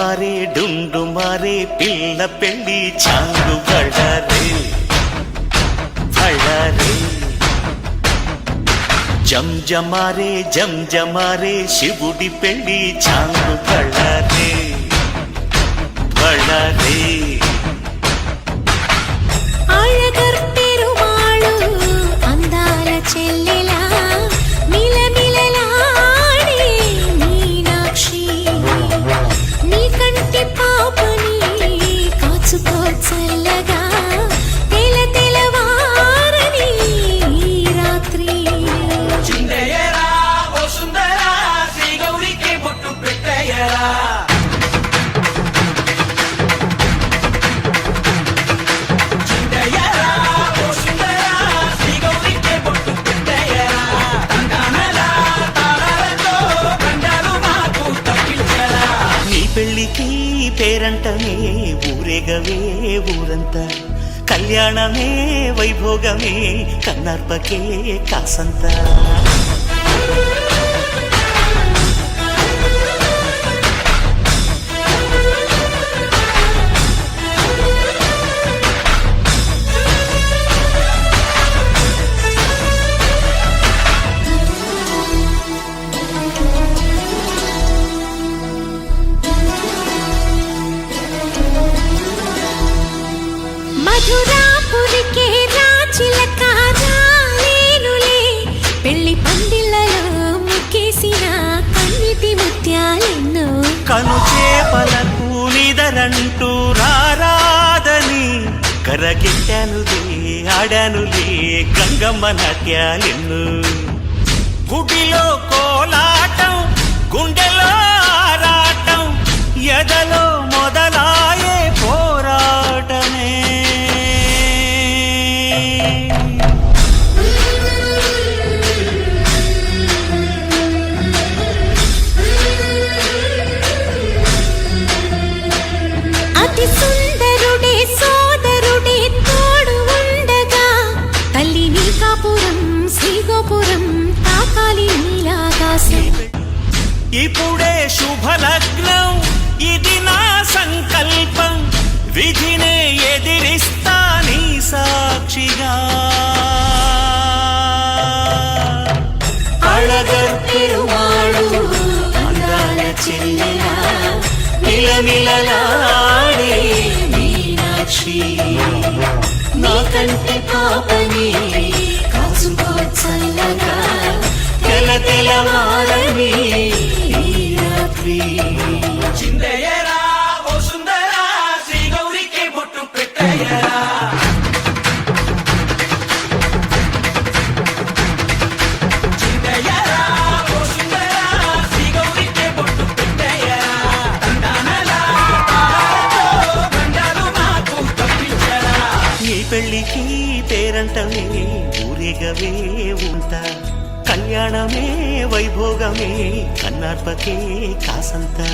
మారే డుండు మారే పిల్ల పెళ్ళి చాంగు బళ్ళారే బళ్ళారే జంజమారే జంజమారే శివుడి పెళ్ళి చాంగు బళ్ళారే బళ్ళారే చెల్లెలా మిలమిలలాడే మీనాక్షి నీ కంటి పాపని కాచుకో చల్లగా తెల తెలవారని రాత్రి చిందయ్యరా ఓ సుందరా శ్రీ గౌరికి బొట్టు పెట్టయ్యరా పెళ్ళికి పేరంటమే ఊరేగవే ఊరంతా కళ్యాణమే వైభోగమే కన్నార్పకే కాసంతా మధురాపురికే రాచిలక రాలేనులే పెళ్లి పందిళ్ళలో ముక్కేసిన కన్నిటి ముత్యాలెన్నో కను చేపలకు నిదరంటూ రారాదని కరగెట్టానులే ఆడానులే గంగమ్మ నాట్యాలెన్ను గుడిలో కోలాటం గుండెలో ఆరాటం ఎదలో మొదలాయే పోరాటమే అతి సుందరుడే సోదరుడే తోడు ఉండగా తల్లి నీ కాపురం శ్రీగోపురం తాకాలి నీలాకాశం ఇప్పుడే శుభలగ్నం ఇది నా సంకల్పం విధినే ఎదిరిస్తా నీ సాక్షిగా అళగర్ పెరుమాళు అందాల చెల్లెలా మిలమిలలాడే మీనాక్షి నా కంటి పాపని కాచుకో చల్లగా తెల తెలవారని రాత్రి చిందయ్యరా ఓ సుందరా శ్రీ గౌరికి బొట్టు పెట్టయ్యరా చిందయ్యరా ఓ సుందరా శ్రీ గౌరికి బొట్టు పెట్టయ్యరా తండానలా తారతో గండాలు మాకు తప్పించరా ఈ పెళ్ళికి పేరంటమే ఊరేగవే ఉంటా కళ్యాణమే వైభోగమే కన్నార్పకే కాసంతా